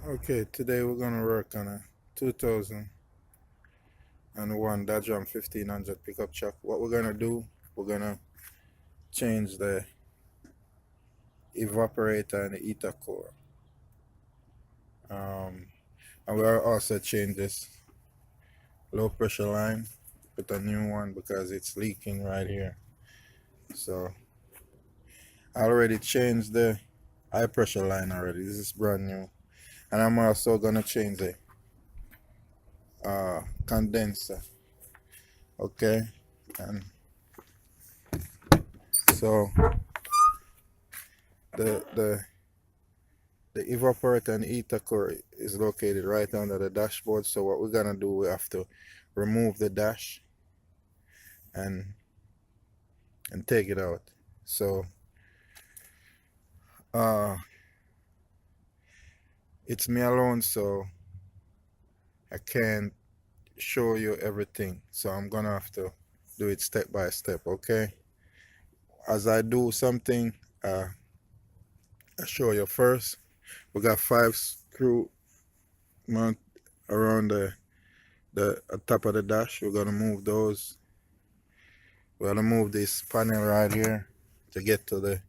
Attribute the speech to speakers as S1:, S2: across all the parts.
S1: Okay, today we're gonna work on a 2001 Dodge Ram 1500 pickup truck. What we're gonna do, we're gonna change the evaporator and the heater core. Um, and we'll also change this low pressure line, put a new one because it's leaking right here. So I already changed the high pressure line already. This is brand new. And I'm also gonna change the condenser. Okay, and so the the evaporator and heater core is located right under the dashboard. So what we're gonna do, we have to remove the dash and take it out. So it's me alone, so I can't show you everything. So I'm gonna have to do it step by step, okay? As I do something, I show you first. We got 5 screw mount around the top of the dash. We're gonna move those. We're gonna move this panel right here to get to a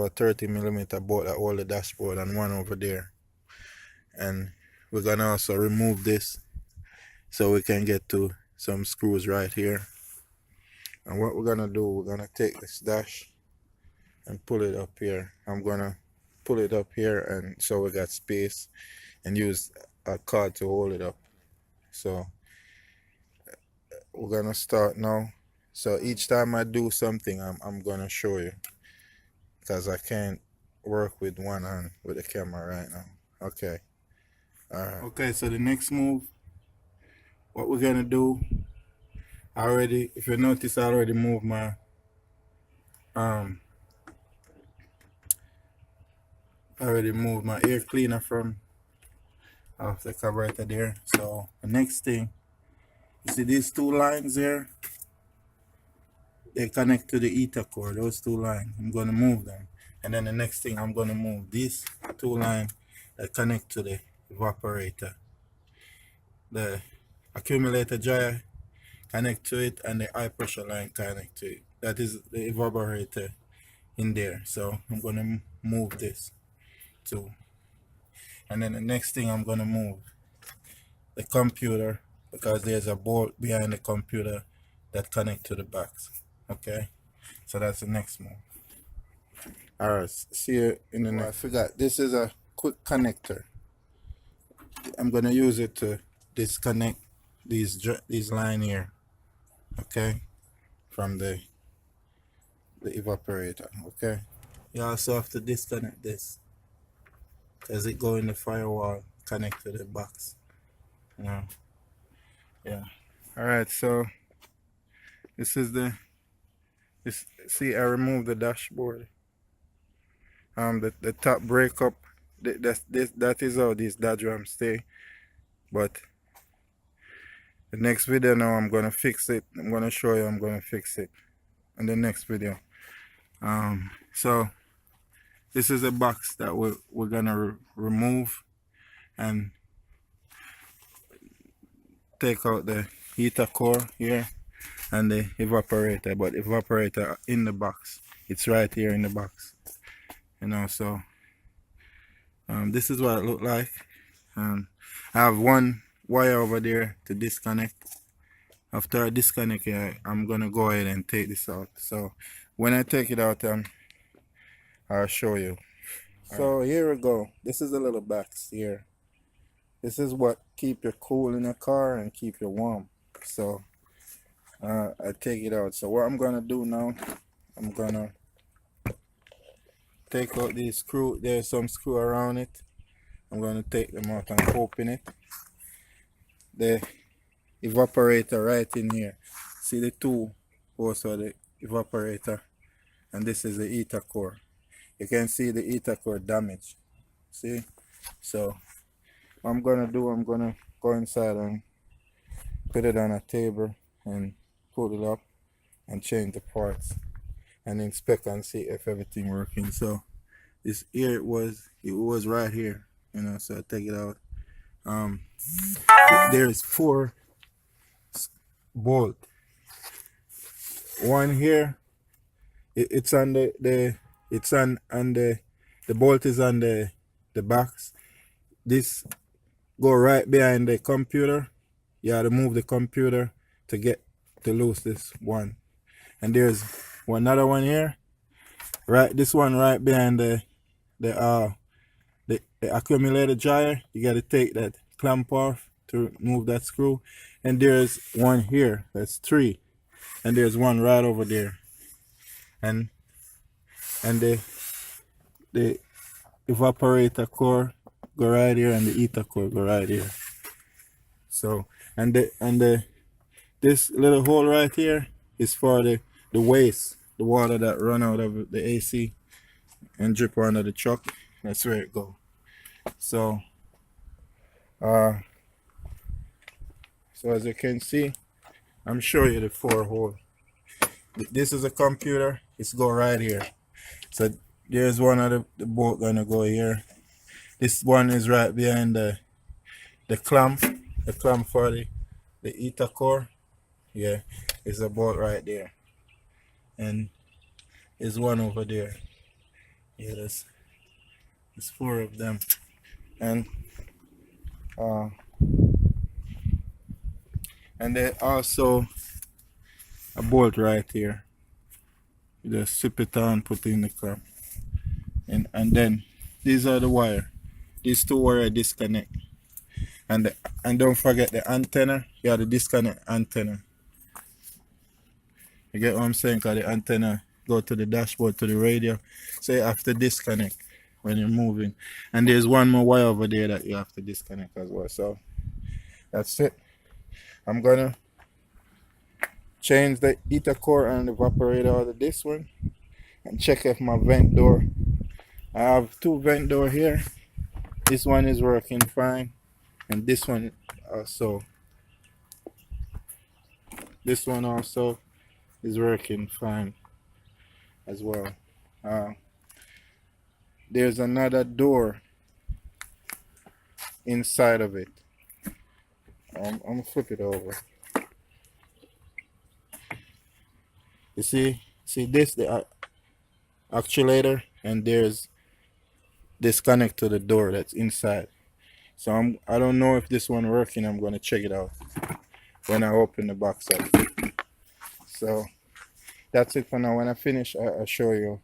S1: 30mm bolt that hold the dashboard, and one over there. And we're gonna also remove this so we can get to some screws right here. And what we're gonna do, we're gonna take this dash and pull it up here. I'm gonna pull it up here, and so we got space, and use a card to hold it up. So we're gonna start now. So each time I do something, I'm gonna show you, because I can't work with one hand with the camera right now. Okay. Alright. Okay, so the next move, what we're gonna do, if you notice, I already moved my air cleaner from off the carburetor there. So the next thing, you see these two lines here, they connect to the heater core. Those two lines, I'm gonna move them. And then the next thing, I'm gonna move these two lines that connect to the evaporator. The accumulator dryer connect to it, and the high pressure line connect to it. That is the evaporator in there. So I'm gonna move this too. And then the next thing, I'm gonna move the computer, because there's a bolt behind the computer that connect to the box. Okay, so that's the next move. All right, see you in the next. I forgot, this is a quick connector. I'm gonna use it to disconnect these line here, okay, from the evaporator. Okay, you also have to disconnect this, because it go in the firewall, connect to the box, you know. Yeah. All right, so this is see, I removed the dashboard. The top breakup, that is how these Dodge Ram stay. But the next video now, I'm gonna fix it. I'm gonna show you. I'm gonna fix it in the next video. So this is a box that we're gonna remove and take out the heater core here and the evaporator. But evaporator in the box, it's right here in the box, you know. So this is what it looked like. I have one wire over there to disconnect. After I disconnect it, I'm gonna go ahead and take this out. So when I take it out, I'll show you. So here we go. This is a little box here. This is what keep you cool in a car and keep you warm. So I take it out. So what I'm gonna do now, I'm gonna take out these screw. There's some screw around it. I'm gonna take them out and open it. The evaporator right in here. See the two holes of the evaporator, and this is the heater core. You can see the heater core damaged. See? So what I'm gonna do, I'm gonna go inside and put it on a table and pull it up and change the parts and inspect and see if everything working. So this here, it was right here. you know, so I take it out. Um, there's 4 bolt. One here, it's on it's on the bolt is on the box. This go right behind the computer. You have to move the computer to get to loose this one. And there's another one here. Right, this one right behind the accumulator dryer. You got to take that clamp off to remove that screw. And there's one here. That's 3. And there's one right over there. And the evaporator core go right here, and the heater core go right here. So the this little hole right here is for the waste, the water that run out of the AC and drip onto the truck. That's where it go. So so as you can see, I'm showing you the 4 hole. This is a computer. It's go right here. So there's one of the bolt gonna go here. This one is right behind the clamp for the heater core. Yeah, it's a bolt right there. And there's one over there. Yeah, there's 4 of them. And then also a bolt right here. You just slip it on, put it in the clamp. And then these are the wire. These 2 wire disconnect. And don't forget the antenna. You have to disconnect antenna. You get what I'm saying? Because the antenna go to the dashboard, to the radio. So you have to disconnect when you're moving. And there's one more wire over there that you have to disconnect as well. So that's it. I'm gonna change the heater core and evaporator out of this one and check if my vent door. I have 2 vent door here. This one is working fine, and this one also. This one also is working fine as well. There's another door inside of it. I'm gonna flip it over. You see this, the actuator, and there's disconnect to the door that's inside. So I don't know if this one working. I'm gonna check it out when I open the box up. So that's it for now. When I finish, I'll show you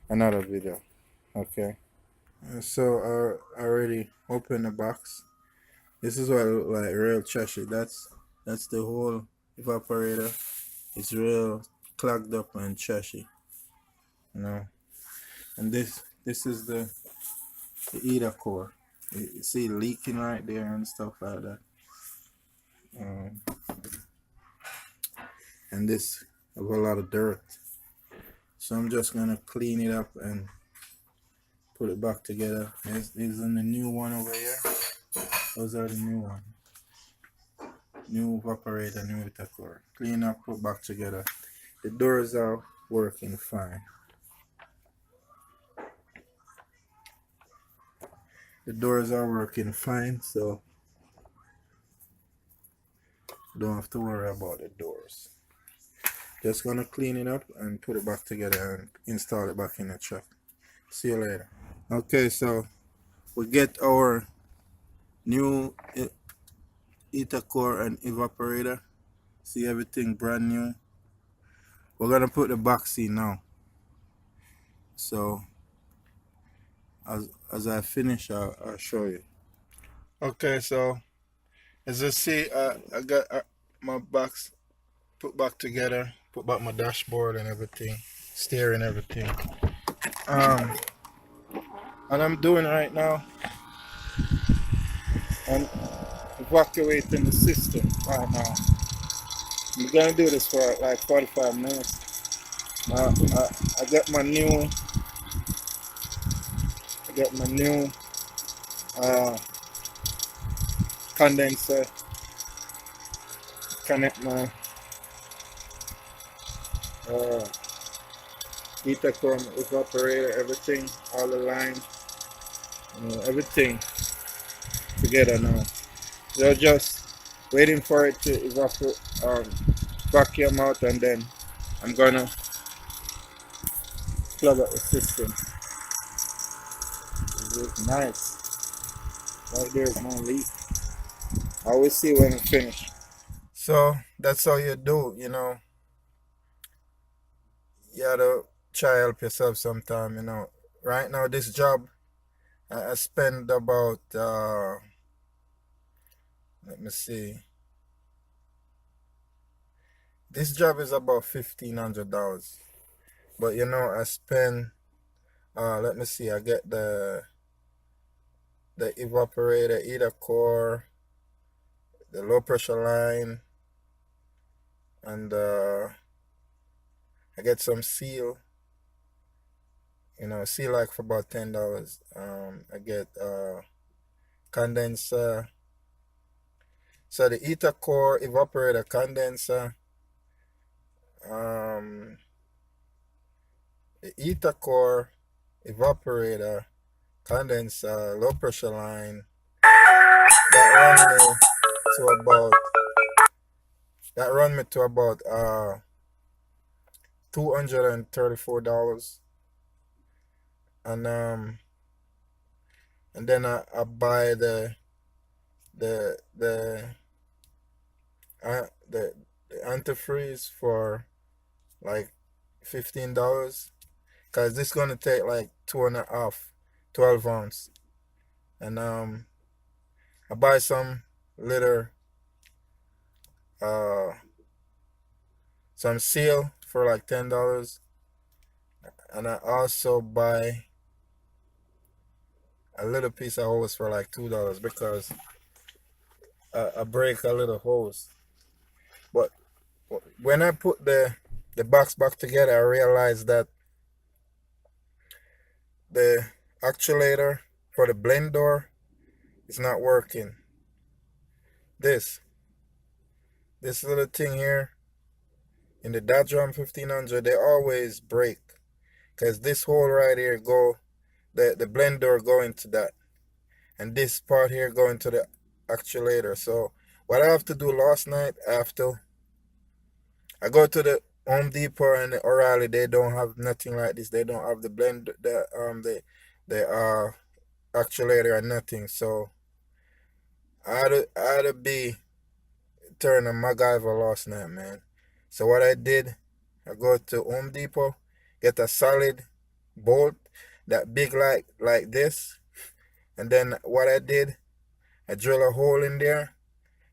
S1: another video. Okay. So I already opened the box. This is what it look like, real trashy. That's the whole evaporator. It's real clogged up and trashy, you know. And this is the heater core. You see it leaking right there and stuff like that. And this have a lot of dirt. So I'm just gonna clean it up and put it back together. These are the new one over here. Those are the new one. New evaporator, new heater core. Clean up, put back together. The doors are working fine. The doors are working fine, so don't have to worry about the doors. Just gonna clean it up and put it back together and install it back in the truck. See you later. Okay, so we get our new heater core and evaporator. See, everything brand new. We're gonna put the box in now. So as I finish, I'll show you. Okay, so as you see, I got my box put back together, put back my dashboard and everything, steering, everything. And I'm doing right now, I'm evacuating the system right now. I'm gonna do this for like 45 minutes. I got my new condenser. Connect my heater core, evaporator, everything, all the lines, everything. together now. So just waiting for it to evaporate, vacuum out, and then I'm gonna plug up the system. It looks nice. Right there's no leak. I will see when it's finished. So that's how you do, You gotta try help yourself sometime. Right now, this job, I spend about, let me see. This job is about $1,500. But I spend, let me see, I get the evaporator, heater core, the low pressure line, and I get some seal. Seal like for about $10. I get condenser. So the heater core, evaporator, condenser, um, the heater core, evaporator, condenser, low pressure line. That run me to about that run me to about $234, and then I buy the the the antifreeze for like $15, because this gonna take like two and a half 12 ounce, and I buy some litter, uh some seal for like $10, and I also buy a little piece of hose for like $2 because I break a little hose. But when I put the box back together, I realized that the actuator for the blend door is not working. This little thing here in the Dodge Ram 1500, they always break, because this hole right here the blend door go into that, and this part here go into the actuator. So what I have to do last night, I go to the Home Depot and the O'Reilly. They don't have nothing like this. They don't have the blend, the actuator or nothing. So I had to be turning a MacGyver last night, man. So what I did, I go to Home Depot, get a solid bolt, that big like this, and then what I did, I drill a hole in there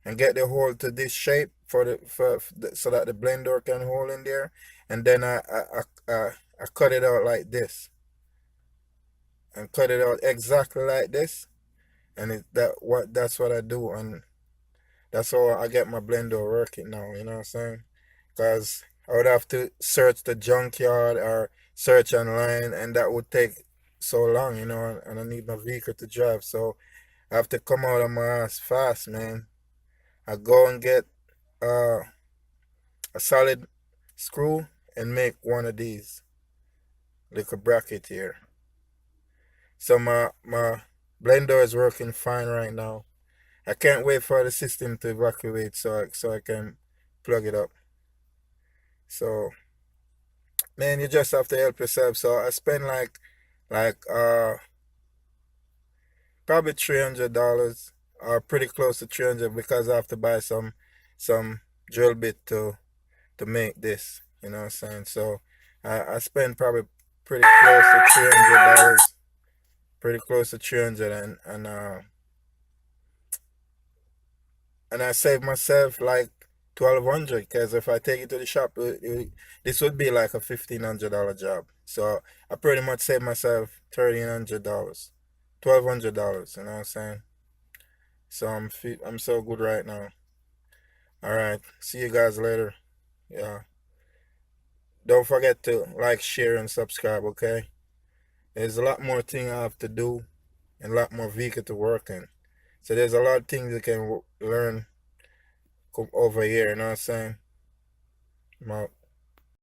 S1: and get the hole to this shape so that the blender can hold in there, and then I cut it out like this, and cut it out exactly like this, and that's what I do, and that's how I get my blender working now. You know what I'm saying? Because I would have to search the junkyard or search online, and that would take so long, and I need my vehicle to drive, so I have to come out of my ass fast, man. I go and get uh, a solid screw and make one of these little bracket here. So my blender is working fine right now. I can't wait for the system to evacuate so I can plug it up. So man, you just have to help yourself. So I spend like probably $300, or pretty close to 300, because I have to buy some drill bit to make this. You know what I'm saying? So I spend probably pretty close to $300, pretty close to 300, and I save myself like 1,200, because if I take it to the shop, this would be like a $1,500 job. So I pretty much save myself $1,300, $1,200. You know what I'm saying? So I'm so good right now. All right, see you guys later. Yeah, don't forget to like, share, and subscribe. Okay, there's a lot more thing I have to do, and a lot more vehicle to work in. So there's a lot of things you can learn over here. You know what I'm saying? I'm out.